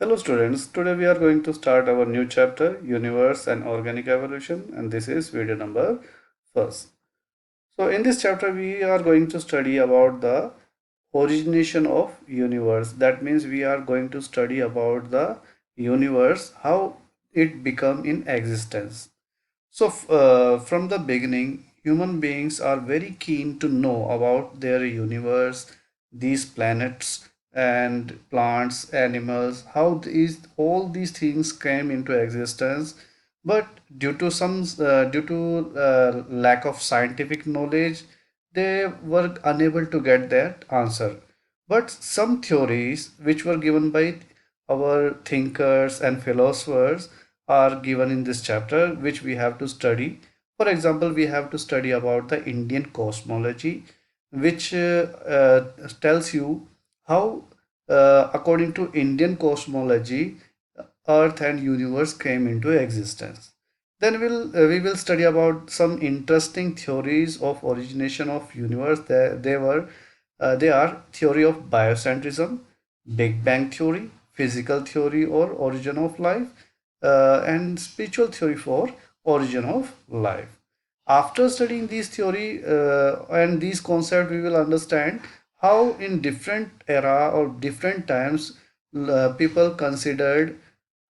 Hello students, today we are going to start our new chapter, Universe and Organic Evolution, and this is video number first. So in this chapter we are going to study about the origination of universe. That means we are going to study about the universe, how it become in existence. So from the beginning, human beings are very keen to know about their universe, these planets and plants, animals, how all these things came into existence. But due to lack of scientific knowledge, they were unable to get that answer. But some theories which were given by our thinkers and philosophers are given in this chapter, which we have to study. For example, we have to study about the Indian cosmology, which tells you how, according to Indian cosmology, Earth and universe came into existence. Then we will study about some interesting theories of origination of universe. They are theory of biocentrism, Big Bang theory, physical theory or origin of life, and spiritual theory for origin of life. After studying these theory and these concepts, we will understand how in different era or different times people considered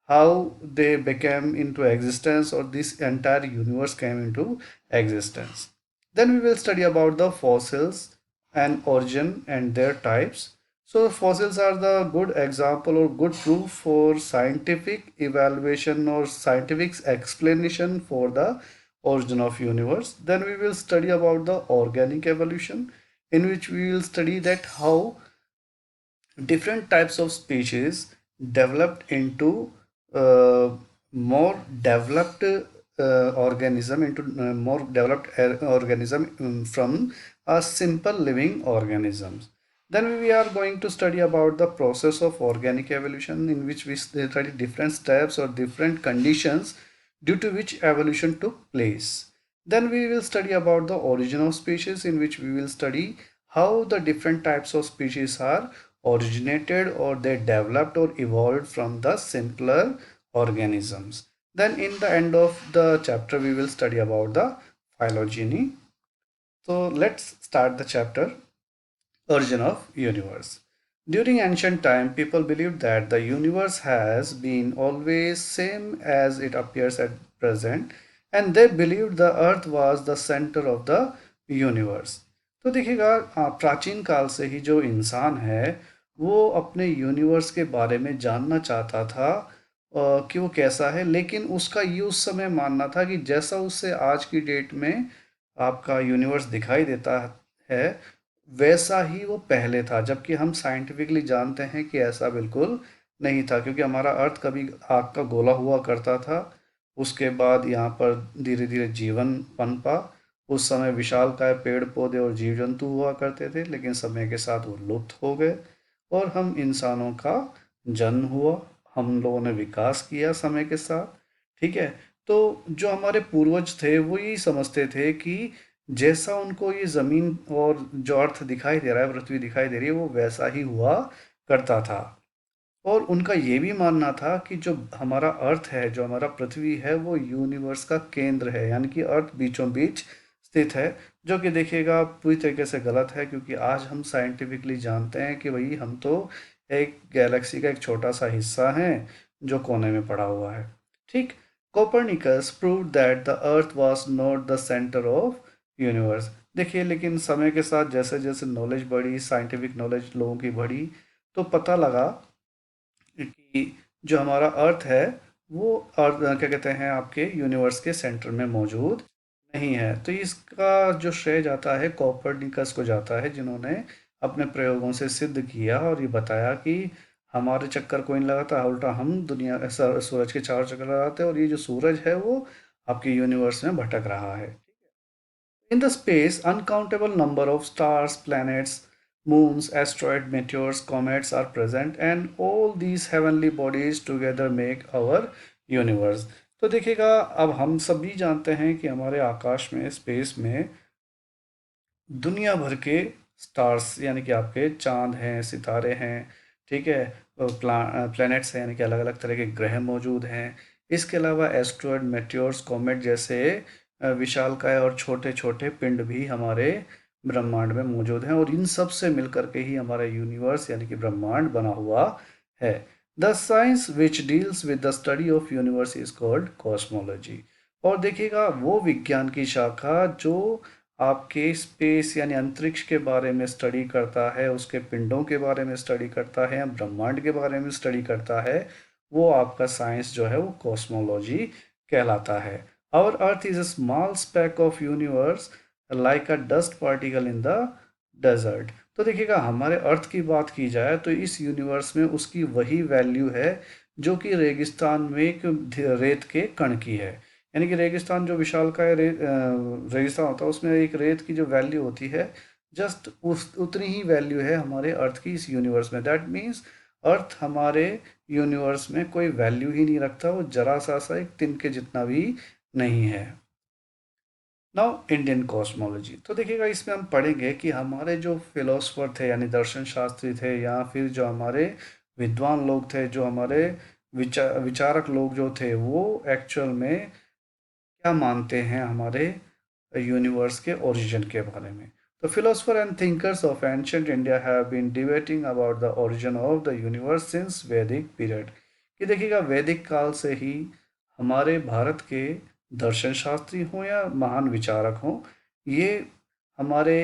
how they became into existence or this entire universe came into existence. Then we will study about the fossils and origin and their types. So fossils are the good example or good proof for scientific evaluation or scientific explanation for the origin of universe. Then we will study about the organic evolution, in which we will study that how different types of species developed into uh, more developed organism into more developed organism from a simple living organisms. Then we are going to study about the process of organic evolution, in which we study different steps or different conditions due to which evolution took place. Then we will study about the origin of species, in which we will study how the different types of species are originated or they developed or evolved from the simpler organisms. Then in the end of the chapter we will study about the phylogeny. So let's start the chapter, origin of universe. During ancient time, people believed that the universe has been always same as it appears at present, and they believed the earth was the center of the universe. तो देखिएगा, प्राचीन काल से ही जो इंसान है वो अपने यूनिवर्स के बारे में जानना चाहता था कि वो कैसा है, लेकिन उसका ये उस समय मानना था कि जैसा उससे आज की डेट में आपका यूनिवर्स दिखाई देता है वैसा ही वो पहले था, जबकि हम साइंटिफिकली जानते हैं कि ऐसा बिल्कुल नहीं था, क्योंकि हमारा अर्थ कभी आग का गोला हुआ करता था। उसके बाद यहाँ पर धीरे धीरे जीवन पनपा। उस समय विशालकाय पेड़ पौधे और जीव जंतु हुआ करते थे, लेकिन समय के साथ वो लुप्त हो गए और हम इंसानों का जन्म हुआ। हम लोगों ने विकास किया समय के साथ। ठीक है। तो जो हमारे पूर्वज थे वो यही समझते थे कि जैसा उनको ये जमीन और जो अर्थ दिखाई दे रहा है, पृथ्वी दिखाई दे रही है, वो वैसा ही हुआ करता था। और उनका ये भी मानना था कि जो हमारा अर्थ है, जो हमारा पृथ्वी है, वो यूनिवर्स का केंद्र है, यानी कि अर्थ बीचों बीच स्थित है। जो कि देखिएगा पूरी तरीके से गलत है, क्योंकि आज हम साइंटिफिकली जानते हैं कि भाई हम तो एक गैलेक्सी का एक छोटा सा हिस्सा है जो कोने में पड़ा हुआ है। ठीक। Copernicus proved that the earth was not the centre of universe. देखिए, लेकिन समय के साथ जैसे जैसे नॉलेज बढ़ी, साइंटिफिक नॉलेज लोगों की बढ़ी, तो पता लगा कि जो हमारा अर्थ है वो अर्थ क्या कहते हैं आपके यूनिवर्स के सेंटर में मौजूद नहीं है। तो इसका जो श्रेय जाता है कोपर्निकस को जाता है, जिन्होंने अपने प्रयोगों से सिद्ध किया और ये बताया कि हमारे चक्कर कोई नहीं लगाता, उल्टा हम दुनिया सूरज के चारों चक्कर लगाते हैं और ये जो सूरज है वो आपके यूनिवर्स में भटक रहा है। In the space, uncountable number of stars, planets, moons, asteroids, meteors, comets are present, and all these heavenly bodies together make our universe. तो देखिएगा, अब हम सभी जानते हैं कि हमारे आकाश में, स्पेस में दुनिया भर के स्टार्स यानी कि आपके चांद हैं, सितारे हैं। ठीक है। प्लैनेट्स हैं, यानी कि अलग अलग तरह के ग्रह मौजूद हैं। इसके अलावा एस्ट्रॉयड, मेटेओर्स, कॉमेट जैसे विशालकाय और छोटे छोटे पिंड भी हमारे ब्रह्मांड में मौजूद हैं, और इन सब से मिलकर के ही हमारा यूनिवर्स यानी कि ब्रह्मांड बना हुआ है। The science which deals with the study of universe is called cosmology. और देखिएगा, वो विज्ञान की शाखा जो आपके स्पेस यानी अंतरिक्ष के बारे में स्टडी करता है, उसके पिंडों के बारे में स्टडी करता है, ब्रह्मांड के बारे में स्टडी करता है, वो आपका साइंस जो है वो कॉस्मोलॉजी कहलाता है। Our earth is a small speck of universe like a dust particle in the desert. तो देखिएगा, हमारे अर्थ की बात की जाए तो इस यूनिवर्स में उसकी वही वैल्यू है जो कि रेगिस्तान में एक रेत के कण की है। यानी कि रेगिस्तान जो विशालकाय रेगिस्तान होता है, उसमें एक रेत की जो वैल्यू होती है, जस्ट उस उतनी ही वैल्यू है हमारे अर्थ की इस यूनिवर्स में। दैट मीन्स अर्थ हमारे यूनिवर्स में कोई वैल्यू ही नहीं रखता, वो जरा सा एक तिनके जितना भी नहीं है। नाउ इंडियन कॉस्मोलॉजी, तो देखिएगा, इसमें हम पढ़ेंगे कि हमारे जो फिलोसफर थे यानी दर्शन शास्त्री थे, या फिर जो हमारे विद्वान लोग थे, जो हमारे विचारक लोग जो थे, वो एक्चुअल में क्या मानते हैं हमारे यूनिवर्स के ओरिजिन के बारे में। तो philosopher and thinkers of ancient India have been debating about the origin of the universe since Vedic period. कि देखिएगा, वैदिक काल से ही हमारे भारत के दर्शन शास्त्री हों या महान विचारक हों, ये हमारे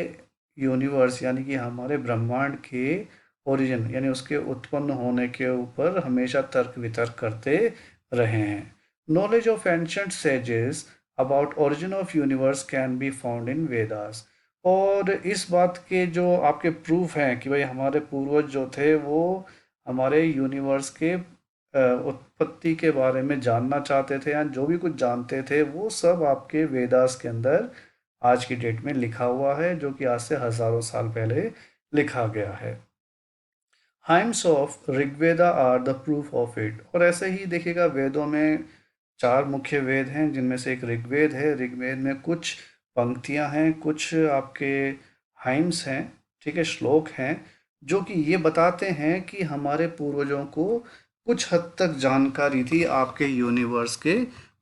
यूनिवर्स यानी कि हमारे ब्रह्मांड के ओरिजिन यानी उसके उत्पन्न होने के ऊपर हमेशा तर्क वितर्क करते रहे हैं। Knowledge of ancient sages about origin of universe can be found in Vedas. और इस बात के जो आपके प्रूफ हैं कि भाई हमारे पूर्वज जो थे वो हमारे यूनिवर्स के उत्पत्ति के बारे में जानना चाहते थे, या जो भी कुछ जानते थे वो सब आपके वेदास के अंदर आज की डेट में लिखा हुआ है, जो कि आज से हजारों साल पहले लिखा गया है। Hymns of Rigveda are the proof of it. और ऐसे ही देखिएगा, वेदों में चार मुख्य वेद हैं, जिनमें से एक ऋग्वेद है। ऋग्वेद में कुछ पंक्तियां हैं, कुछ आपके हाइम्स हैं, ठीक है, श्लोक हैं, जो कि ये बताते हैं कि हमारे पूर्वजों को कुछ हद तक जानकारी थी आपके यूनिवर्स के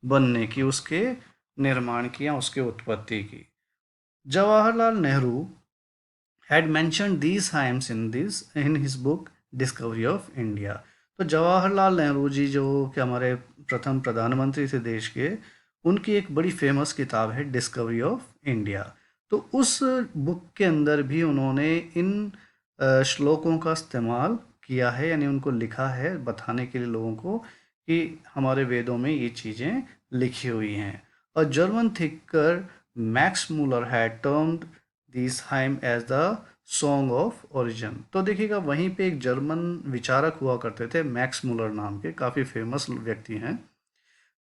बनने की, उसके निर्माण की, या उसके उत्पत्ति की। Jawaharlal Nehru had mentioned these hymns in his book discovery of India. तो जवाहरलाल नेहरू जी, जो कि हमारे प्रथम प्रधानमंत्री थे देश के, उनकी एक बड़ी फेमस किताब है डिस्कवरी ऑफ इंडिया। तो उस बुक के अंदर भी उन्होंने इन श्लोकों का इस्तेमाल किया है, यानी उनको लिखा है बताने के लिए लोगों को कि हमारे वेदों में ये चीज़ें लिखी हुई हैं। और German thinker Max Muller had termed this hymn as the song of origin. तो देखिएगा, वहीं पे एक जर्मन विचारक हुआ करते थे मैक्स मूलर नाम के, काफ़ी फेमस व्यक्ति हैं।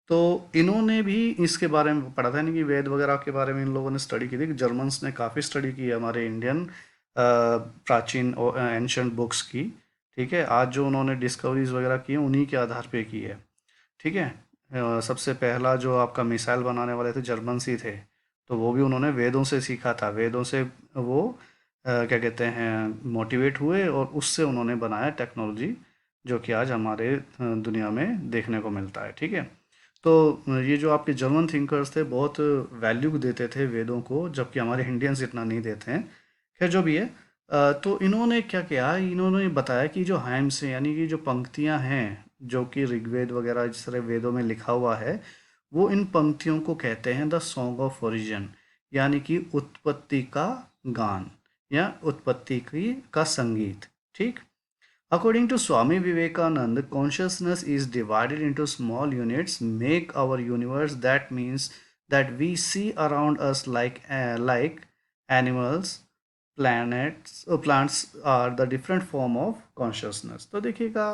तो इन्होंने भी इसके बारे में पढ़ा था, यानी कि वेद वगैरह के बारे में इन लोगों ने स्टडी की थी। जर्मन्स ने काफ़ी स्टडी की है हमारे इंडियन प्राचीन एंशंट बुक्स की। ठीक है, आज जो उन्होंने डिस्कवरीज वगैरह की हैं उन्हीं के आधार पे की है। ठीक है। सबसे पहला जो आपका मिसाइल बनाने वाले थे जर्मन्स ही थे, तो वो भी उन्होंने वेदों से सीखा था। वेदों से वो क्या कहते हैं, मोटिवेट हुए, और उससे उन्होंने बनाया टेक्नोलॉजी, जो कि आज हमारे दुनिया में देखने को मिलता है। ठीक है। तो ये जो आपके जर्मन थिंकर्स थे, बहुत वैल्यू देते थे वेदों को, जबकि हमारे इंडियंस इतना नहीं देते हैं। खैर, जो भी है, तो इन्होंने क्या किया, इन्होंने बताया कि जो हाइम्स हैं, यानी कि जो पंक्तियां हैं, जो कि ऋग्वेद वगैरह जिस तरह वेदों में लिखा हुआ है, वो इन पंक्तियों को कहते हैं द सॉन्ग ऑफ ओरिजिन, यानी कि उत्पत्ति का गान या उत्पत्ति की का संगीत। ठीक। According to Swami Vivekananda, consciousness is divided into small units, make our universe. That means that we see around us like animals, planets, plants are the different form of consciousness. तो देखिएगा,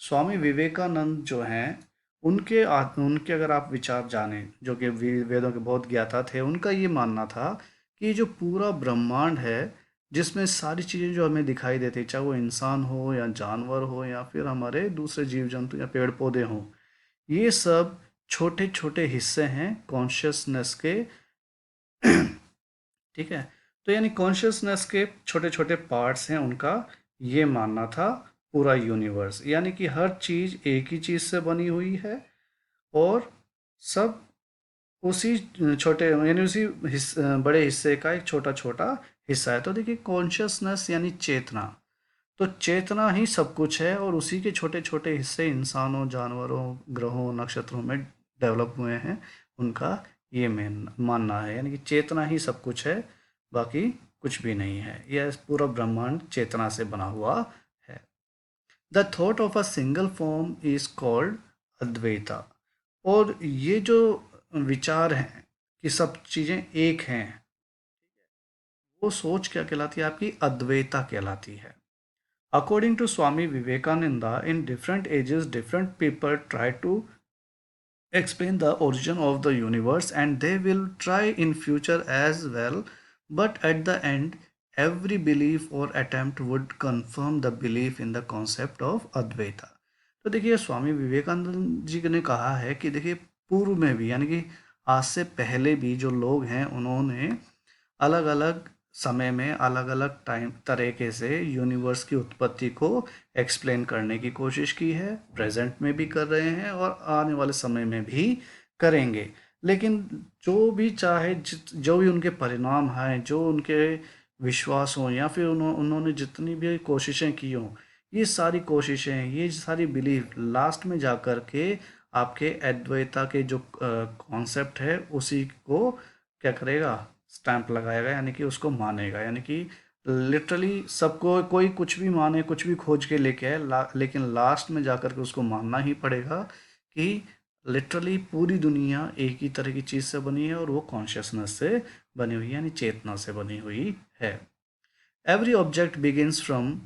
स्वामी विवेकानंद जो हैं, उनके अगर आप विचार जानें, जो कि वेदों के बहुत ज्ञाता थे, उनका ये मानना था कि जो पूरा ब्रह्मांड है, जिसमें सारी चीज़ें जो हमें दिखाई देती, चाहे वो इंसान हो या जानवर हो या फिर हमारे दूसरे जीव जंतु या पेड़ पौधे हों, ये सब छोटे छोटे हिस्से हैं कॉन्शियसनेस के। ठीक है। तो यानी कॉन्शियसनेस के छोटे छोटे पार्ट्स हैं उनका, ये मानना था पूरा यूनिवर्स, यानी कि हर चीज़ एक ही चीज़ से बनी हुई है और सब उसी छोटे यानी उसी बड़े हिस्से का एक छोटा छोटा हिस्सा है। तो देखिए कॉन्शियसनेस यानी चेतना, तो चेतना ही सब कुछ है और उसी के छोटे छोटे हिस्से इंसानों, जानवरों, ग्रहों, नक्षत्रों में डेवलप हुए हैं। उनका ये मेन मानना है, यानी कि चेतना ही सब कुछ है, बाकी कुछ भी नहीं है। यह पूरा ब्रह्मांड चेतना से बना हुआ है। The thought of a single form is called Advaita. और ये जो विचार हैं कि सब चीज़ें एक हैं, वो सोच क्या कहलाती है? आपकी अद्वैता कहलाती है। According to Swami Vivekananda, in different ages, different people try to explain the origin of the universe, and they will try in future as well. But at the end, every belief or attempt would confirm the belief in the concept of Advaita. तो देखिए स्वामी विवेकानंद जी ने कहा है कि देखिए पूर्व में भी, यानी कि आज से पहले भी जो लोग हैं उन्होंने अलग अलग समय में अलग अलग टाइम तरीके से यूनिवर्स की उत्पत्ति को एक्सप्लेन करने की कोशिश की है, प्रेजेंट में भी कर रहे हैं और आने वाले समय में भी करेंगे। लेकिन जो भी चाहे जो भी उनके परिणाम हैं, जो उनके विश्वास हों या फिर उन्होंने जितनी भी कोशिशें की हों, ये सारी कोशिशें, ये सारी बिलीफ लास्ट में जा कर के आपके अद्वैता के जो कॉन्सेप्ट है उसी को क्या करेगा? स्टैंप लगाएगा, यानी कि उसको मानेगा। यानी कि लिटरली सबको कोई कुछ भी माने, कुछ भी खोज के लेके आए, लेकिन लास्ट में जाकर के उसको मानना ही पड़ेगा कि लिटरली पूरी दुनिया एक ही तरह की चीज़ से बनी है और वो कॉन्शियसनेस से बनी हुई है, यानी चेतना से बनी हुई है। Every object begins from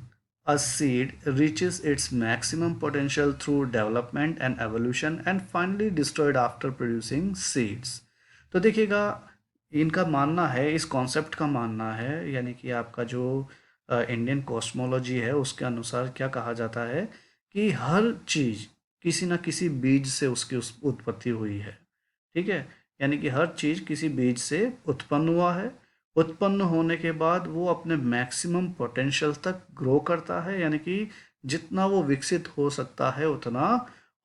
a seed, reaches its maximum potential through development and evolution, and finally destroyed after producing seeds. तो देखिएगा इनका मानना है, इस कॉन्सेप्ट का मानना है, यानी कि आपका जो इंडियन कॉस्मोलॉजी है उसके अनुसार क्या कहा जाता है कि हर चीज़ किसी न किसी बीज से उसकी उत्पत्ति हुई है। ठीक है, यानी कि हर चीज़ किसी बीज से उत्पन्न हुआ है। उत्पन्न होने के बाद वो अपने मैक्सिमम पोटेंशियल तक ग्रो करता है, यानी कि जितना वो विकसित हो सकता है उतना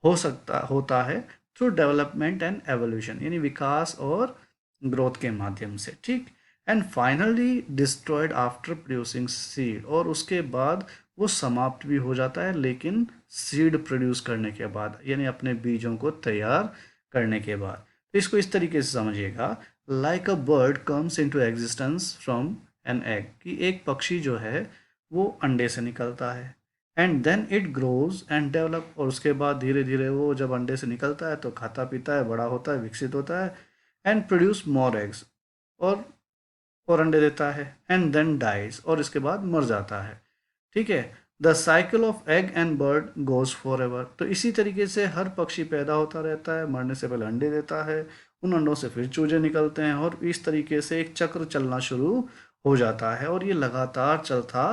होता है थ्रू डेवलपमेंट एंड एवोल्यूशन, यानी विकास और ग्रोथ के माध्यम से। ठीक, and finally destroyed after producing seed, और उसके बाद वो समाप्त भी हो जाता है, लेकिन सीड प्रोड्यूस करने के बाद, यानी अपने बीजों को तैयार करने के बाद। तो इसको इस तरीके से समझिएगा, like a bird comes into existence from an egg, कि एक पक्षी जो है वो अंडे से निकलता है, and then it grows and develop, और उसके बाद धीरे धीरे वो जब अंडे से निकलता है तो खाता पीता है, बड़ा होता है, विकसित होता है, एंड प्रोड्यूस मोर एग्स, और अंडे देता है, एंड देन डाइज, और इसके बाद मर जाता है। ठीक है, the cycle of egg and bird goes for ever. तो इसी तरीके से हर पक्षी पैदा होता रहता है, मरने से पहले अंडे देता है, उन अंडों से फिर चूजे निकलते हैं, और इस तरीके से एक चक्र चलना शुरू हो जाता है, और ये लगातार चलता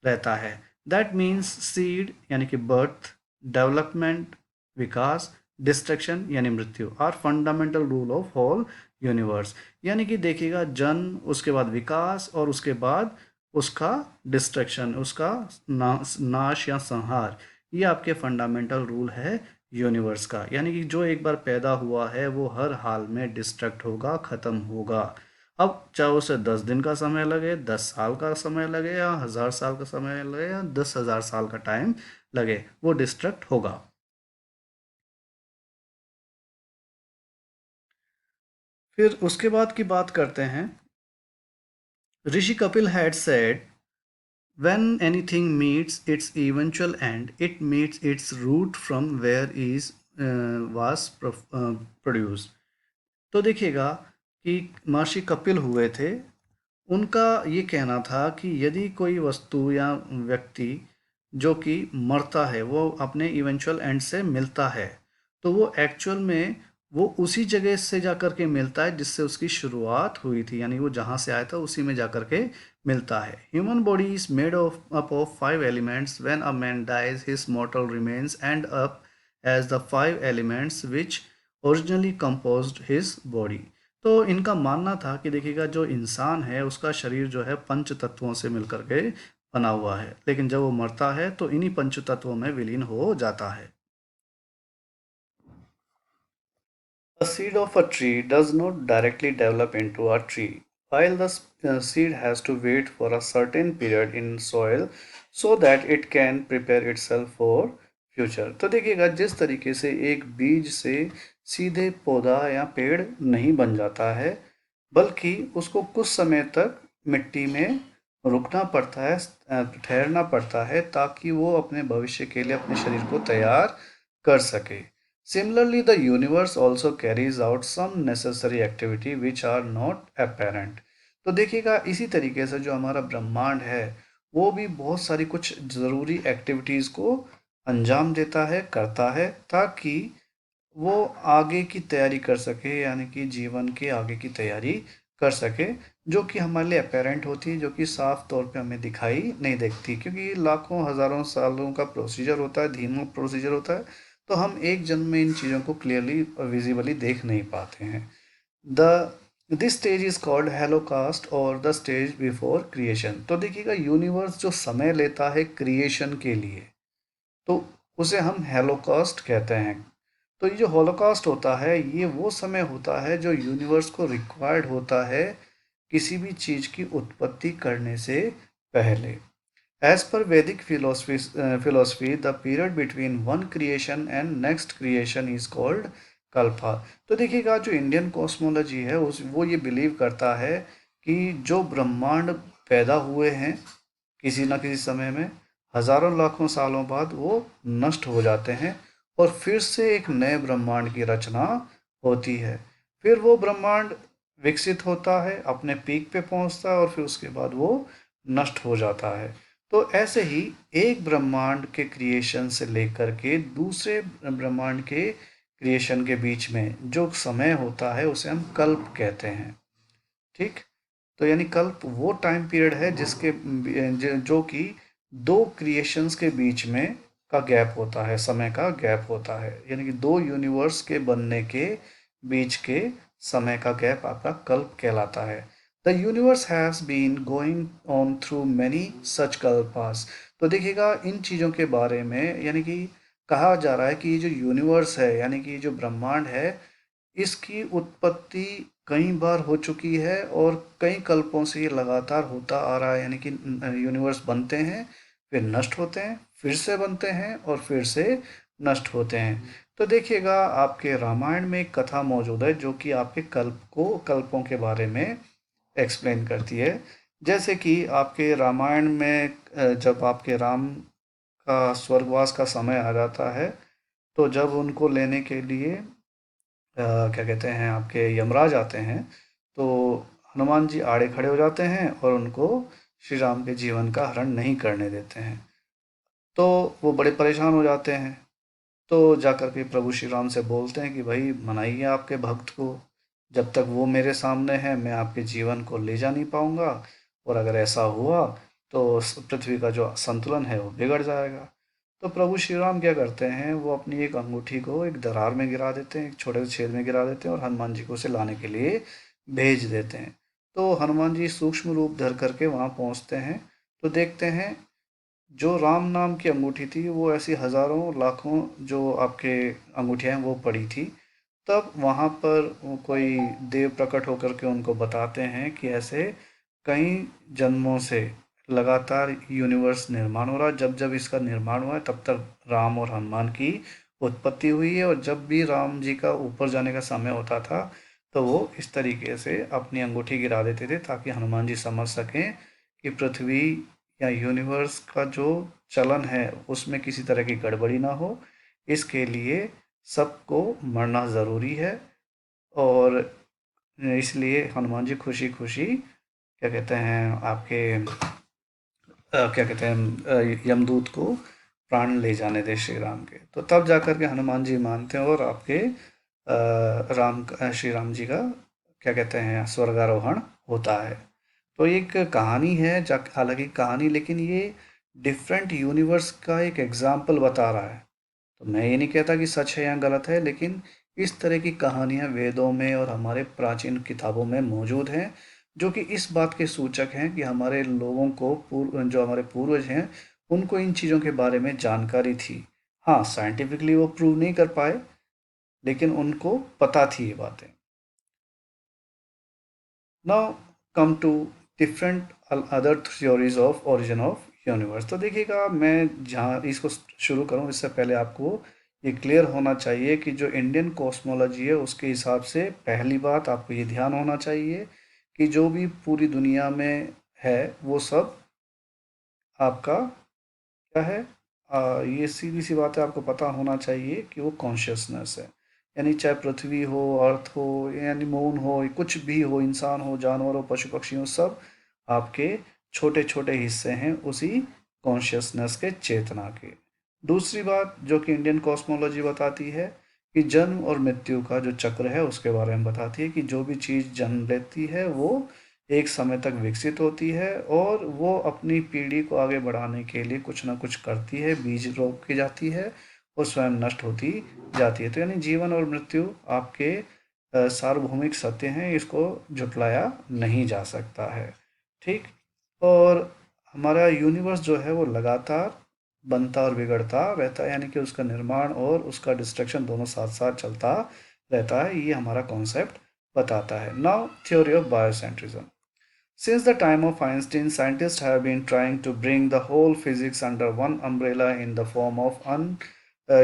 रहता है। दैट मीन्स सीड यानी कि बर्थ, डेवलपमेंट विकास, डिस्ट्रक्शन यानी मृत्यु are fundamental rule of whole universe. यानी कि देखिएगा जन्म, उसके बाद विकास, और उसके बाद उसका डिस्ट्रक्शन, उसका नाश या संहार, ये आपके फंडामेंटल रूल है यूनिवर्स का। यानी कि जो एक बार पैदा हुआ है वो हर हाल में डिस्ट्रक्ट होगा, ख़त्म होगा। अब चाहे उसे 10 दिन का समय लगे, 10 साल का समय लगे, या 1000 साल का समय लगे, या 10,000 साल का टाइम लगे, वो डिस्ट्रक्ट होगा। फिर उसके बाद की बात करते हैं। Rishi Kapil had said, when anything meets its eventual end, it meets its root from where is was produced। तो देखिएगा कि महर्षि कपिल हुए थे, उनका ये कहना था कि यदि कोई वस्तु या व्यक्ति जो कि मरता है वो अपने इवेंचुअल एंड से मिलता है, तो वो एक्चुअल में वो उसी जगह से जाकर के मिलता है जिससे उसकी शुरुआत हुई थी, यानी वो जहाँ से आया था उसी में जाकर के मिलता है। Human body is made of up of 5 elements, when a man dies his mortal remains end up as the 5 elements which originally composed his body. तो इनका मानना था कि देखिएगा जो इंसान है उसका शरीर जो है पंच तत्वों से मिलकर के बना हुआ है, लेकिन जब वो मरता है तो इन्हीं पंच तत्वों में विलीन हो जाता है। The seed of a tree does not directly develop into a tree, while the seed has to wait for a certain period in soil so that it can prepare itself for future। तो देखिएगा, जिस तरीके से एक बीज से सीधे पौधा या पेड़ नहीं बन जाता है, बल्कि उसको कुछ समय तक मिट्टी में रुकना पड़ता है, ठहरना पड़ता है, ताकि वो अपने भविष्य के लिए अपने शरीर को तैयार कर सके। Similarly, the universe also carries out some necessary activity which are not apparent। तो देखिएगा, इसी तरीके से जो हमारा ब्रह्मांड है वो भी बहुत सारी कुछ ज़रूरी एक्टिविटीज़ को अंजाम देता है, करता है, ताकि वो आगे की तैयारी कर सके, यानी कि जीवन के आगे की तैयारी कर सके, जो कि हमारे लिए अपेरेंट होती है, जो कि साफ तौर पे हमें दिखाई नहीं देती, क्योंकि लाखों हजारों सालों का प्रोसीजर होता है, धीमा प्रोसीजर होता है। तो हम एक जन्म में इन चीज़ों को क्लियरली विजिबली देख नहीं पाते हैं। The this stage is called holocaust और द स्टेज बिफोर क्रिएशन। तो देखिएगा, यूनिवर्स जो समय लेता है क्रिएशन के लिए, तो उसे हम हेलोकास्ट कहते हैं। तो ये जो हॉलोकास्ट होता है, ये वो समय होता है जो यूनिवर्स को रिक्वायर्ड होता है किसी भी चीज़ की उत्पत्ति करने से पहले। As per Vedic philosophy, the period between one creation and next creation is called Kalpa. तो देखिएगा, जो इंडियन कॉस्मोलॉजी है उस वो ये बिलीव करता है कि जो ब्रह्मांड पैदा हुए हैं किसी न किसी समय में, हजारों लाखों सालों बाद वो नष्ट हो जाते हैं और फिर से एक नए ब्रह्मांड की रचना होती है। फिर वो ब्रह्मांड विकसित होता है, अपने पीक पे पहुंचता है और फिर उसके बाद वो नष्ट हो जाता है। तो ऐसे ही एक ब्रह्मांड के क्रिएशन से लेकर के दूसरे ब्रह्मांड के क्रिएशन के बीच में जो समय होता है उसे हम कल्प कहते हैं। ठीक। तो यानी कल्प वो टाइम पीरियड है जिसके जो कि दो क्रिएशंस के बीच में का गैप होता है, समय का गैप होता है, यानी कि दो यूनिवर्स के बनने के बीच के समय का गैप आपका कल्प कहलाता है। The universe has been going on through many such kalpas. तो देखिएगा, इन चीज़ों के बारे में यानी कि कहा जा रहा है कि ये जो यूनिवर्स है, यानी कि जो ब्रह्मांड है, इसकी उत्पत्ति कई बार हो चुकी है और कई कल्पों से ये लगातार होता आ रहा है, यानी कि यूनिवर्स बनते हैं, फिर नष्ट होते हैं, फिर से बनते हैं और फिर से नष्ट होते हैं। तो देखिएगा, आपके रामायण में एक कथा मौजूद है जो कि आपके कल्पों के बारे में एक्सप्लेन करती है। जैसे कि आपके रामायण में जब आपके राम का स्वर्गवास का समय आ जाता है, तो जब उनको लेने के लिए क्या कहते हैं, आपके यमराज आते हैं, तो हनुमान जी आड़े खड़े हो जाते हैं और उनको श्री राम के जीवन का हरण नहीं करने देते हैं। तो वो बड़े परेशान हो जाते हैं। तो जाकर के प्रभु श्री राम से बोलते हैं कि भाई मनाइए आपके भक्त को, जब तक वो मेरे सामने है मैं आपके जीवन को ले जा नहीं पाऊंगा, और अगर ऐसा हुआ तो पृथ्वी का जो संतुलन है वो बिगड़ जाएगा। तो प्रभु श्री राम क्या करते हैं, वो अपनी एक अंगूठी को एक दरार में गिरा देते हैं, एक छोटे से छेद में गिरा देते हैं और हनुमान जी को उसे लाने के लिए भेज देते हैं। तो हनुमान जी सूक्ष्म रूप धर करके वहाँ पहुँचते हैं, तो देखते हैं जो राम नाम की अंगूठी थी वो ऐसी हजारों लाखों जो आपके अंगूठियां हैं वो पड़ी थी। तब वहाँ पर वो कोई देव प्रकट होकर के उनको बताते हैं कि ऐसे कई जन्मों से लगातार यूनिवर्स निर्माण हो रहा है, जब जब इसका निर्माण हुआ है तब तक राम और हनुमान की उत्पत्ति हुई है, और जब भी राम जी का ऊपर जाने का समय होता था तो वो इस तरीके से अपनी अंगूठी गिरा देते थे ताकि हनुमान जी समझ सकें कि पृथ्वी या यूनिवर्स का जो चलन है उसमें किसी तरह की गड़बड़ी ना हो। इसके लिए सबको मरना ज़रूरी है, और इसलिए हनुमान जी खुशी खुशी क्या कहते हैं आपके क्या कहते हैं यमदूत को प्राण ले जाने दे श्री राम के। तो तब जाकर के हनुमान जी मानते हैं और आपके श्री राम जी का क्या कहते हैं स्वर्गारोहण होता है। तो एक कहानी है, हालांकि कहानी, लेकिन ये डिफरेंट यूनिवर्स का एक एग्जाम्पल बता रहा है। तो मैं ये नहीं कहता कि सच है या गलत है, लेकिन इस तरह की कहानियाँ वेदों में और हमारे प्राचीन किताबों में मौजूद हैं, जो कि इस बात के सूचक हैं कि हमारे लोगों को जो हमारे पूर्वज हैं उनको इन चीज़ों के बारे में जानकारी थी। हाँ, साइंटिफिकली वो प्रूव नहीं कर पाए, लेकिन उनको पता थी ये बातें। Now come to different other theories of origin of universe. तो देखिएगा, मैं जहाँ इसको शुरू करूँ इससे पहले आपको ये क्लियर होना चाहिए कि जो इंडियन कॉस्मोलॉजी है उसके हिसाब से पहली बात आपको ये ध्यान होना चाहिए कि जो भी पूरी दुनिया में है वो सब आपका क्या है, ये सीधी सी बात है, आपको पता होना चाहिए कि वो कॉन्शियसनेस है। यानी चाहे पृथ्वी हो, अर्थ हो, यानी मून हो, कुछ भी हो, इंसान हो, जानवर हो, पशु पक्षी हो, सब आपके छोटे छोटे हिस्से हैं उसी कॉन्शियसनेस के, चेतना के। दूसरी बात जो कि इंडियन कॉस्मोलॉजी बताती है कि जन्म और मृत्यु का जो चक्र है उसके बारे में बताती है कि जो भी चीज़ जन्म लेती है वो एक समय तक विकसित होती है और वो अपनी पीढ़ी को आगे बढ़ाने के लिए कुछ ना कुछ करती है, बीज रोप की जाती है और स्वयं नष्ट होती जाती है। तो यानी जीवन और मृत्यु आपके सार्वभौमिक सत्य हैं, इसको झुटलाया नहीं जा सकता है। ठीक। और हमारा यूनिवर्स जो है वो लगातार बनता और बिगड़ता रहता है, यानी कि उसका निर्माण और उसका डिस्ट्रक्शन दोनों साथ साथ चलता रहता है, ये हमारा कॉन्सेप्ट बताता है। Now theory of biocentrism. Since the time of Einstein, scientists have been trying to bring the whole physics under one umbrella in the form of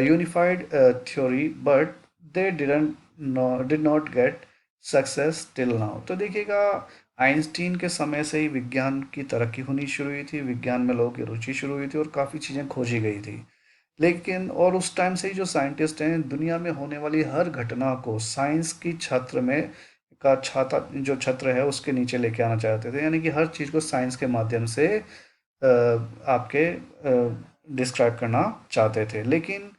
unified theory, but they did not get success till now. तो देखिएगा, Einstein के समय से ही विज्ञान की तरक्की होनी शुरू हुई थी, विज्ञान में लोगों की रुचि शुरू हुई थी और काफ़ी चीज़ें खोजी गई थी। लेकिन और उस टाइम से ही जो साइंटिस्ट हैं दुनिया में होने वाली हर घटना को साइंस की छत्र में का छाता जो छत्र है उसके नीचे लेके आना चाहते थे, यानी कि हर चीज़ को साइंस के माध्यम से आपके डिस्क्राइब करना चाहते थे। लेकिन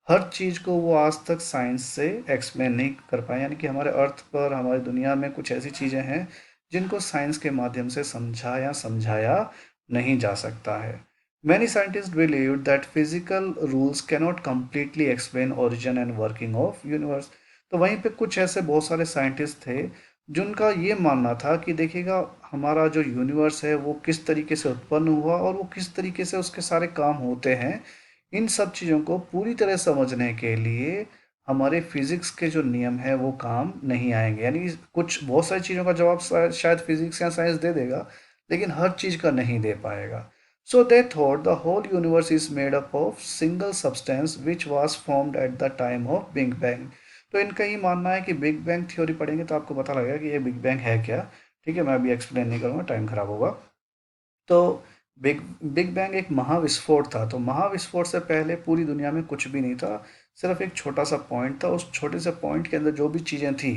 हर चीज़ को वो आज तक साइंस से एक्सप्लेन नहीं कर पाए, यानी कि हमारे अर्थ पर, हमारी दुनिया में कुछ ऐसी चीज़ें हैं जिनको साइंस के माध्यम से समझाया नहीं जा सकता है। Many scientists believe that physical rules cannot completely explain origin and working of universe। तो वहीं पे कुछ ऐसे बहुत सारे साइंटिस्ट थे जिनका ये मानना था कि देखिएगा, हमारा जो यूनिवर्स है वो किस तरीके से उत्पन्न हुआ और वो किस तरीके से उसके सारे काम होते हैं, इन सब चीज़ों को पूरी तरह समझने के लिए हमारे फिजिक्स के जो नियम है वो काम नहीं आएंगे। यानी कुछ बहुत सारी चीज़ों का जवाब शायद फिजिक्स या साइंस दे देगा, लेकिन हर चीज़ का नहीं दे पाएगा। So they thought the whole universe is made up of single substance which was formed at the time of Big Bang। तो इनका ये मानना है कि बिग बैंग थ्योरी पढ़ेंगे तो आपको पता लगेगा कि ये बिग बैंग है क्या। ठीक है, मैं अभी एक्सप्लेन नहीं करूँगा, टाइम खराब होगा। तो बिग बिग बैंग एक महाविस्फोट था। तो महाविस्फोट से पहले पूरी दुनिया में कुछ भी नहीं था, सिर्फ एक छोटा सा पॉइंट था। उस छोटे से पॉइंट के अंदर जो भी चीज़ें थी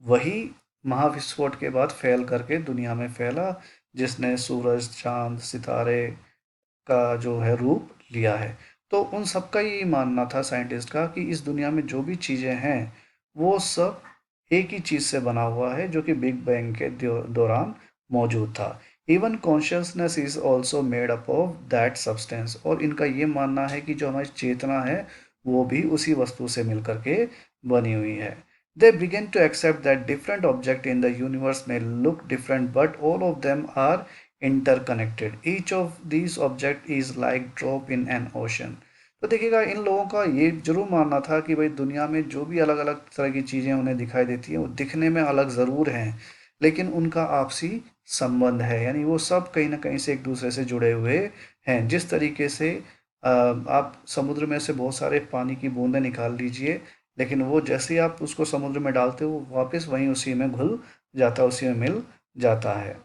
वही महाविस्फोट के बाद फैल करके दुनिया में फैला, जिसने सूरज, चांद, सितारे का जो है रूप लिया है। तो उन सबका यही मानना था साइंटिस्ट का कि इस दुनिया में जो भी चीज़ें हैं वो सब एक ही चीज़ से बना हुआ है जो कि बिग बैंग के दौरान मौजूद था। Even consciousness is also made up of that substance. और इनका ये मानना है कि जो हमारी चेतना है वो भी उसी वस्तु से मिलकर के बनी हुई है। They begin to accept that different objects in the universe may look different, but all of them are interconnected. Each of these objects is like drop in an ocean। तो देखिएगा, इन लोगों का ये जरूर मानना था कि भाई दुनिया में जो भी अलग अलग तरह की चीज़ें उन्हें दिखाई देती हैं वो दिखने में अलग ज़रूर हैं, लेकिन उनका आपसी संबंध है, यानी वो सब कहीं ना कहीं से एक दूसरे से जुड़े हुए हैं। जिस तरीके से आप समुद्र में से बहुत सारे पानी की बूंदें निकाल लीजिए, लेकिन वो जैसे ही आप उसको समुद्र में डालते हो वो वापस वहीं उसी में घुल जाता है, उसी में मिल जाता है।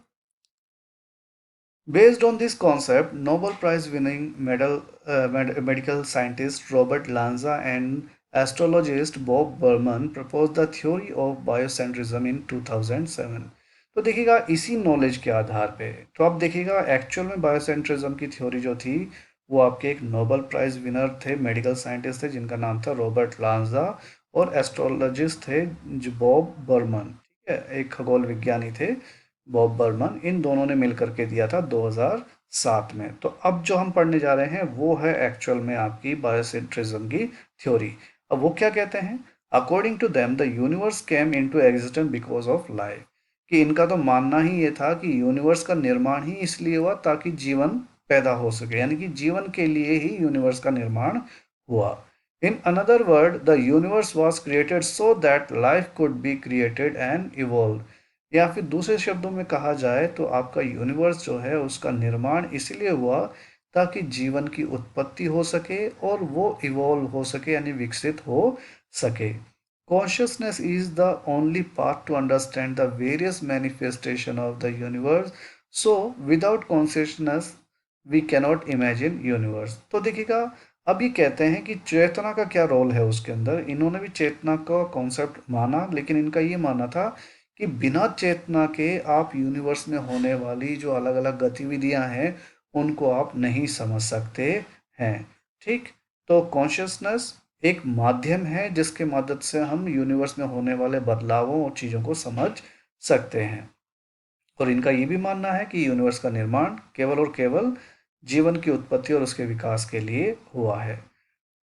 Based on this concept, Nobel Prize winning medical scientist Robert Lanza and astrologist Bob Berman proposed the theory of biocentrism in 2007। तो देखिएगा, इसी नॉलेज के आधार पे तो आप देखिएगा एक्चुअल में बायोसेंट्रिज्म की थ्योरी जो थी वो आपके एक नोबेल प्राइज विनर थे, मेडिकल साइंटिस्ट थे जिनका नाम था रॉबर्ट लांजा, और एस्ट्रोलॉजिस्ट थे जो बॉब बर्मन। ठीक है, एक खगोल विज्ञानी थे बॉब बर्मन। इन दोनों ने मिलकर के दिया था 2007 में। तो अब जो हम पढ़ने जा रहे हैं वो है एक्चुअल में आपकी बायोसेंट्रिज्म की थ्योरी। अब वो क्या कहते हैं? According to them the universe came into existence because of life. कि इनका तो मानना ही ये था कि यूनिवर्स का निर्माण ही इसलिए हुआ ताकि जीवन पैदा हो सके, यानी कि जीवन के लिए ही यूनिवर्स का निर्माण हुआ। In another word, the universe was created so that life could be created and evolve. या फिर दूसरे शब्दों में कहा जाए तो आपका यूनिवर्स जो है उसका निर्माण इसलिए हुआ ताकि जीवन की उत्पत्ति हो सके और वो इवॉल्व हो सके, यानी विकसित हो सके। Consciousness is the only path to understand the various manifestation of the universe. So, without consciousness, we cannot imagine universe. तो देखिएगा, अब ये कहते हैं कि चेतना का क्या रोल है उसके अंदर। इन्होंने भी चेतना का कॉन्सेप्ट माना, लेकिन इनका ये मानना था कि बिना चेतना के आप यूनिवर्स में होने वाली जो अलग अलग गतिविधियां हैं उनको आप नहीं समझ सकते हैं। ठीक, तो कॉन्शियसनेस एक माध्यम है जिसके मदद से हम यूनिवर्स में होने वाले बदलावों और चीज़ों को समझ सकते हैं। और इनका ये भी मानना है कि यूनिवर्स का निर्माण केवल और केवल जीवन की उत्पत्ति और उसके विकास के लिए हुआ है।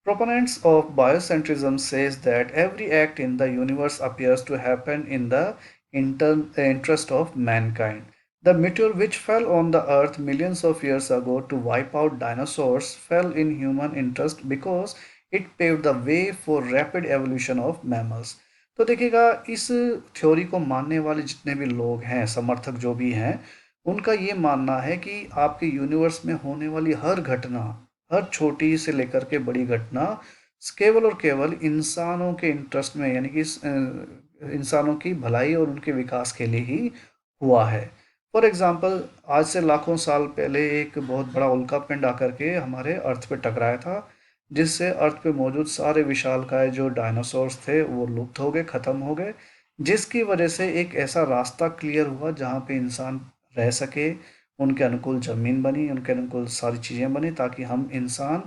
Proponents of biocentrism says that every act in the universe appears to happen in the interest of mankind. The meteor which fell on the earth millions of years ago to wipe out dinosaurs fell in human interest because it paved the way for rapid evolution of mammals. तो देखिएगा, इस theory को मानने वाले जितने भी लोग हैं, समर्थक जो भी हैं, उनका ये मानना है कि आपके यूनिवर्स में होने वाली हर घटना, हर छोटी से लेकर के बड़ी घटना केवल और केवल इंसानों के इंटरेस्ट में, यानी कि इंसानों की भलाई और उनके विकास के लिए ही हुआ है। फॉर एग्जाम्पल, आज से लाखों साल पहले एक बहुत बड़ा उल्का पिंड आकर के हमारे अर्थ पे टकराया था, जिससे अर्थ पे मौजूद सारे विशालकाय जो डायनासोर्स थे वो लुप्त हो गए, ख़त्म हो गए, जिसकी वजह से एक ऐसा रास्ता क्लियर हुआ जहाँ पे इंसान रह सके, उनके अनुकूल ज़मीन बनी, उनके अनुकूल सारी चीज़ें बनी, ताकि हम इंसान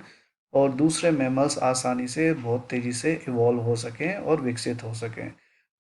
और दूसरे मैमल्स आसानी से बहुत तेज़ी से इवॉल्व हो सकें और विकसित हो सकें।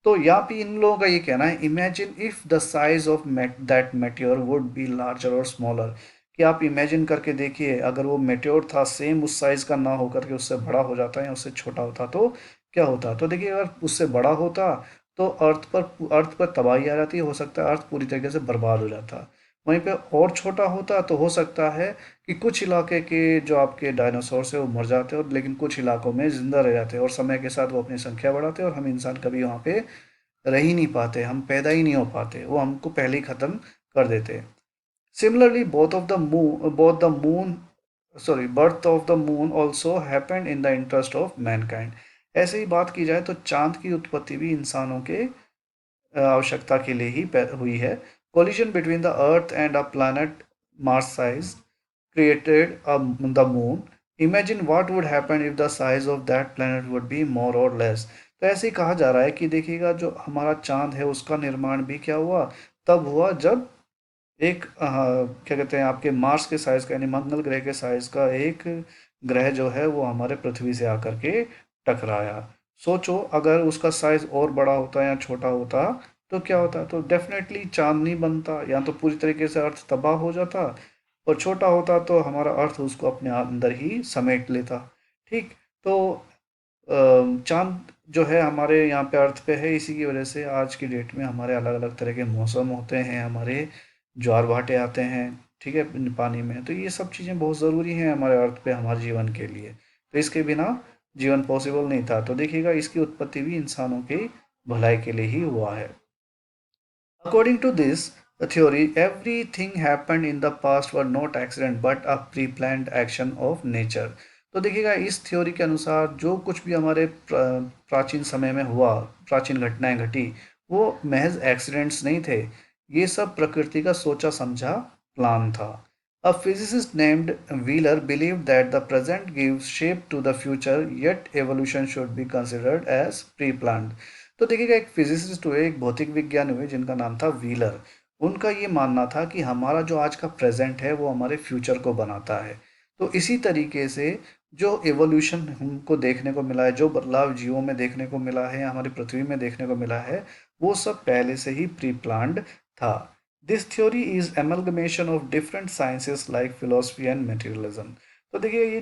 तो यहाँ पे इन लोगों का ये कहना है, imagine if the size of that meteor would be larger और स्मॉलर, कि आप इमेजिन करके देखिए, अगर वो मेट्योर था सेम उस साइज़ का ना होकर के उससे बड़ा हो जाता या उससे छोटा होता तो क्या होता। तो देखिए, अगर उससे बड़ा होता तो अर्थ पर तबाही आ जाती, हो सकता है अर्थ पूरी तरीके से बर्बाद हो जाता। वहीं पे और छोटा होता तो हो सकता है कि कुछ इलाके के जो आपके डायनासोर है वो मर जाते और लेकिन कुछ इलाकों में जिंदा रह जाते और समय के साथ वो अपनी संख्या बढ़ाते और हम इंसान कभी वहाँ पे रह ही नहीं पाते, हम पैदा ही नहीं हो पाते, वो हमको पहले ही ख़त्म कर देते। Similarly both the moon sorry birth of the moon also happened in the interest of Mankind. ऐसे ही बात की जाए तो चांद की उत्पत्ति भी इंसानों के आवश्यकता के लिए ही हुई है। Collision between the earth and a planet Mars size created the moon. Imagine what would happen if the size of that planet would be more or less. तो ऐसे ही कहा जा रहा है कि देखिएगा, जो हमारा चांद है उसका निर्माण भी क्या हुआ, तब हुआ जब एक क्या कहते हैं आपके मार्स के साइज का, यानी मंगल ग्रह के साइज का एक ग्रह जो है वो हमारे पृथ्वी से आकर के टकराया। सोचो, अगर उसका साइज और बड़ा होता या छोटा होता तो क्या होता, तो डेफिनेटली चांद नहीं बनता, या तो पूरी तरीके से अर्थ तबाह हो जाता, और छोटा होता तो हमारा अर्थ उसको अपने अंदर ही समेट लेता। ठीक, तो चाँद जो है हमारे यहाँ पे अर्थ पे है, इसी की वजह से आज की डेट में हमारे अलग अलग तरह के मौसम होते हैं, हमारे ज्वार भाटे आते हैं, ठीक है, पानी में। तो ये सब चीज़ें बहुत ज़रूरी हैं हमारे अर्थ पे, हमारे जीवन के लिए। तो इसके बिना जीवन पॉसिबल नहीं था। तो देखिएगा, इसकी उत्पत्ति भी इंसानों की भलाई के लिए ही हुआ है। According to this theory, everything happened in the past were not accident but a pre-planned action of nature. तो देखिएगा, इस थ्योरी के अनुसार जो कुछ भी हमारे प्राचीन समय में हुआ, प्राचीन घटनाएं घटी, वो महज एक्सीडेंट्स नहीं थे, ये सब प्रकृति का सोचा समझा प्लान था। A physicist named Wheeler believed that the present gives shape to the future, yet evolution should be considered as pre-planned. तो देखिएगा, एक फिजिसिस्ट हुए, एक भौतिक विज्ञानी हुए जिनका नाम था व्हीलर। उनका ये मानना था कि हमारा जो आज का प्रेजेंट है वो हमारे फ्यूचर को बनाता है। तो इसी तरीके से जो एवोल्यूशन हमको देखने को मिला है, जो बदलाव जीवों में देखने को मिला है, हमारी पृथ्वी में देखने को मिला है, वो सब पहले से ही प्री प्लान्ड था। This theory is amalgamation of different sciences like philosophy and materialism. तो देखिए, ये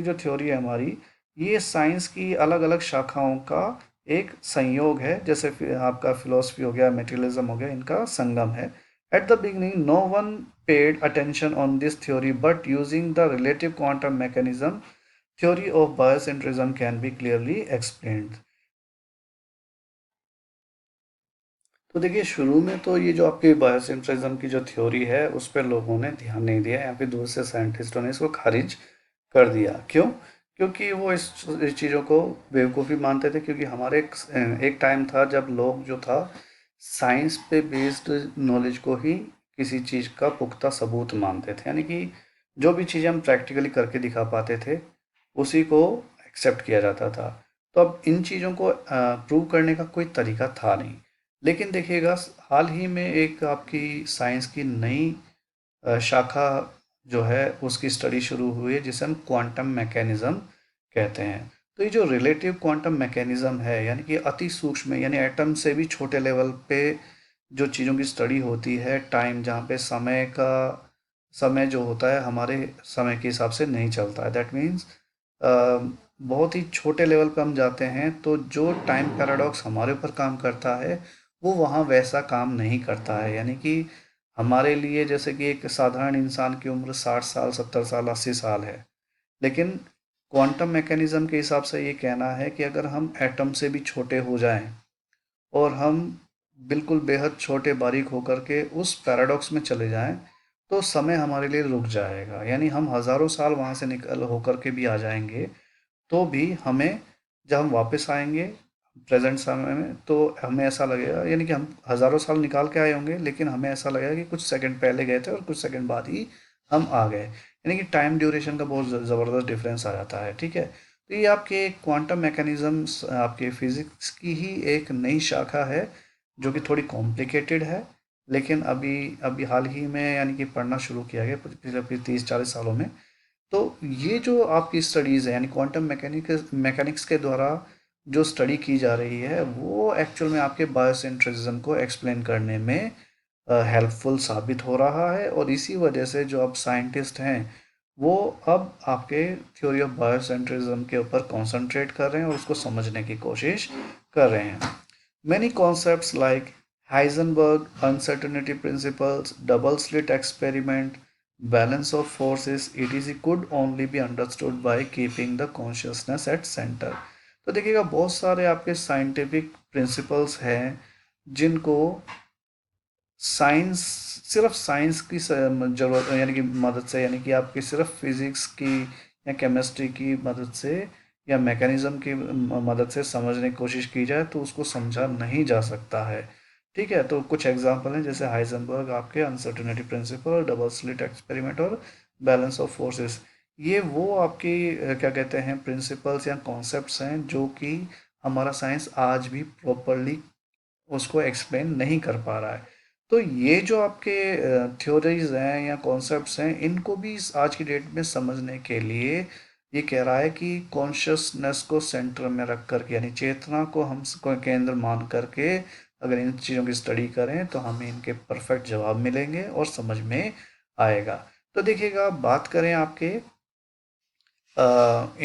जो थ्योरी है हमारी, ये साइंस की अलग अलग शाखाओं का एक संयोग है, जैसे आपका फिलोसफी हो गया, मेटेरियलिज्म हो गया, इनका संगम है। At the beginning no one paid attention on this theory, but using the relative quantum mechanism theory of biocentrism can be clearly explained। तो देखिए, शुरू में तो ये जो आपकी बायोसेंट्रिज्म की जो थ्योरी है उस पर लोगों ने ध्यान नहीं दिया, या फिर दूसरे साइंटिस्टों ने इसको खारिज कर दिया। क्यों? क्योंकि वो इस चीज़ों को बेवकूफ़ी मानते थे, क्योंकि हमारे एक टाइम था जब लोग जो था साइंस पे बेस्ड नॉलेज को ही किसी चीज़ का पुख्ता सबूत मानते थे, यानी कि जो भी चीज़ें हम प्रैक्टिकली करके दिखा पाते थे उसी को एक्सेप्ट किया जाता था। तो अब इन चीज़ों को प्रूव करने का कोई तरीका था नहीं। लेकिन देखिएगा, हाल ही में एक आपकी साइंस की नई शाखा जो है उसकी स्टडी शुरू हुई है, जिसे हम क्वांटम मैकेनिज्म कहते हैं। तो ये जो रिलेटिव क्वांटम मैकेनिज्म है, यानी कि अति सूक्ष्म, यानी एटम से भी छोटे लेवल पे जो चीज़ों की स्टडी होती है, टाइम जहाँ पे समय जो होता है हमारे समय के हिसाब से नहीं चलता है, दैट मीन्स बहुत ही छोटे लेवल पे हम जाते हैं, तो जो टाइम पैराडॉक्स हमारे ऊपर काम करता है वो वहाँ वैसा काम नहीं करता है। यानी कि हमारे लिए जैसे कि एक साधारण इंसान की उम्र 60 साल, 70 साल, 80 साल है, लेकिन क्वांटम मैकेनिज्म के हिसाब से ये कहना है कि अगर हम एटम से भी छोटे हो जाएं और हम बिल्कुल बेहद छोटे बारीक होकर के उस पैराडॉक्स में चले जाएं, तो समय हमारे लिए रुक जाएगा। यानी हम हज़ारों साल वहाँ से निकल होकर के भी आ जाएंगे, तो भी हमें, जब हम वापस आएंगे प्रेजेंट समय में, तो हमें ऐसा लगेगा, यानी कि हम हज़ारों साल निकाल के आए होंगे, लेकिन हमें ऐसा लगेगा कि कुछ सेकंड पहले गए थे और कुछ सेकंड बाद ही हम आ गए। यानी कि टाइम ड्यूरेशन का बहुत ज़बरदस्त डिफरेंस आ जाता है, ठीक है। तो ये आपके क्वांटम मैकेनिज्म्स आपके फिजिक्स की ही एक नई शाखा है, जो कि थोड़ी कॉम्प्लिकेटेड है, लेकिन अभी अभी हाल ही में यानी कि पढ़ना शुरू किया गया पिछले 30-40 सालों में। तो ये जो आपकी स्टडीज़ है, यानी क्वांटम मैकेनिक्स मैकेनिक्स के द्वारा जो स्टडी की जा रही है, वो एक्चुअल में आपके बायोसेंट्रिज्म को एक्सप्लेन करने में हेल्पफुल साबित हो रहा है। और इसी वजह से जो अब साइंटिस्ट हैं वो अब आपके थ्योरी ऑफ बायोसेंट्रिज्म के ऊपर कंसंट्रेट कर रहे हैं और उसको समझने की कोशिश कर रहे हैं। Many concepts like Heisenberg uncertainty principles, double slit experiment, balance of forces, etc. could only be understood by keeping the consciousness at center। तो देखिएगा, बहुत सारे आपके साइंटिफिक प्रिंसिपल्स हैं जिनको साइंस, सिर्फ साइंस की जरूरत, यानी कि मदद से, यानी कि आपकी सिर्फ फिजिक्स की या केमिस्ट्री की मदद से या मैकेनिज्म की मदद से समझने की कोशिश की जाए तो उसको समझा नहीं जा सकता है। ठीक है, तो कुछ एग्जांपल हैं, जैसे हाइजेनबर्ग आपके uncertainty principle, double slit experiment और बैलेंस ऑफ फोर्सेस। ये वो आपकी क्या कहते हैं, प्रिंसिपल्स या कॉन्सेप्ट्स हैं जो कि हमारा साइंस आज भी प्रॉपरली उसको एक्सप्लेन नहीं कर पा रहा है। तो ये जो आपके थ्योरीज हैं या कॉन्सेप्ट्स हैं, इनको भी आज की डेट में समझने के लिए ये कह रहा है कि कॉन्शियसनेस को सेंटर में रख करके, यानी चेतना को हम केंद्र मान करके अगर इन चीज़ों की स्टडी करें तो हमें इनके परफेक्ट जवाब मिलेंगे और समझ में आएगा। तो देखिएगा, बात करें आपके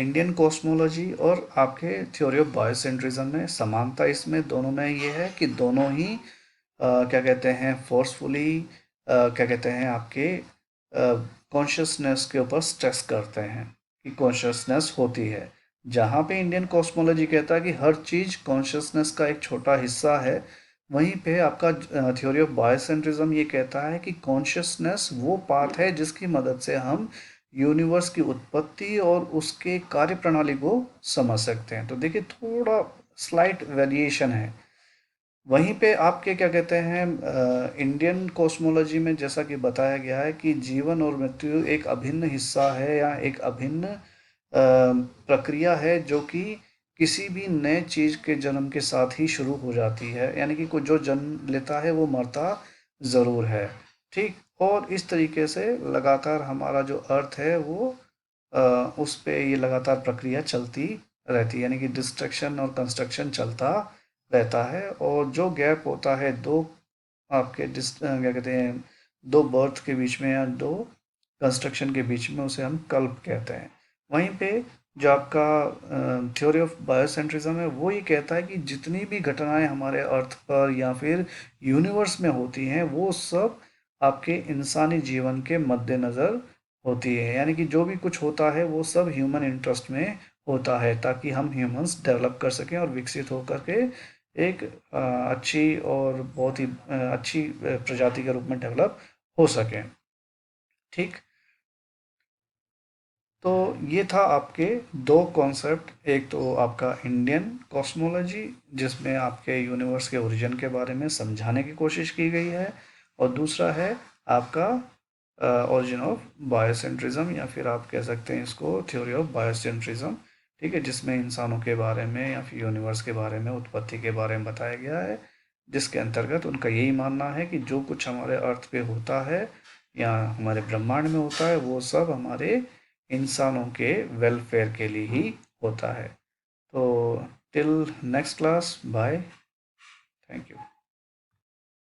इंडियन कॉस्मोलॉजी और आपके थ्योरी ऑफ बायोसेंट्रिज्म में, समानता इसमें दोनों में ये है कि दोनों ही क्या कहते हैं, फोर्सफुली क्या कहते हैं आपके कॉन्शियसनेस के ऊपर स्ट्रेस करते हैं कि कॉन्शियसनेस होती है। जहाँ पे इंडियन कॉस्मोलॉजी कहता है कि हर चीज़ कॉन्शियसनेस का एक छोटा हिस्सा है, वहीं पे आपका थ्योरी ऑफ बायोसेंट्रिज्म ये कहता है कि कॉन्शियसनेस वो पाथ है जिसकी मदद से हम यूनिवर्स की उत्पत्ति और उसके कार्य प्रणाली को समझ सकते हैं। तो देखिए, थोड़ा स्लाइट वेरिएशन है। वहीं पे आपके क्या कहते हैं, इंडियन कॉस्मोलॉजी में जैसा कि बताया गया है कि जीवन और मृत्यु एक अभिन्न हिस्सा है या एक अभिन्न प्रक्रिया है, जो कि किसी भी नए चीज़ के जन्म के साथ ही शुरू हो जाती है, यानी कि कोई जो जन्म लेता है वो मरता ज़रूर है। ठीक, और इस तरीके से लगातार हमारा जो अर्थ है वो अ, उस पे ये लगातार प्रक्रिया चलती रहती है, यानी कि डिस्ट्रक्शन और कंस्ट्रक्शन चलता रहता है। और जो गैप होता है दो आपके क्या कहते हैं, दो बर्थ के बीच में या दो कंस्ट्रक्शन के बीच में, उसे हम कल्प कहते हैं। वहीं पे जो आपका थ्योरी ऑफ बायोसेंट्रिज्म है वो ये कहता है कि जितनी भी घटनाएं हमारे अर्थ पर या फिर यूनिवर्स में होती हैं वो सब आपके इंसानी जीवन के मद्देनज़र होती है, यानी कि जो भी कुछ होता है वो सब ह्यूमन इंटरेस्ट में होता है ताकि हम ह्यूमंस डेवलप कर सकें और विकसित होकर के एक अच्छी और बहुत ही अच्छी प्रजाति के रूप में डेवलप हो सकें। ठीक। तो ये था आपके दो कॉन्सेप्ट, एक तो आपका इंडियन कॉस्मोलॉजी जिसमें आपके यूनिवर्स के ओरिजिन के बारे में समझाने की कोशिश की गई है, और दूसरा है आपका ओरिजिन ऑफ बायोसेंट्रिज्म या फिर आप कह सकते हैं इसको थ्योरी ऑफ बायोसेंट्रिज्म। ठीक है, जिसमें इंसानों के बारे में या फिर यूनिवर्स के बारे में, उत्पत्ति के बारे में बताया गया है, जिसके अंतर्गत उनका यही मानना है कि जो कुछ हमारे अर्थ पे होता है या हमारे ब्रह्मांड में होता है वो सब हमारे इंसानों के वेलफेयर के लिए ही होता है। तो till next class, bye, thank you.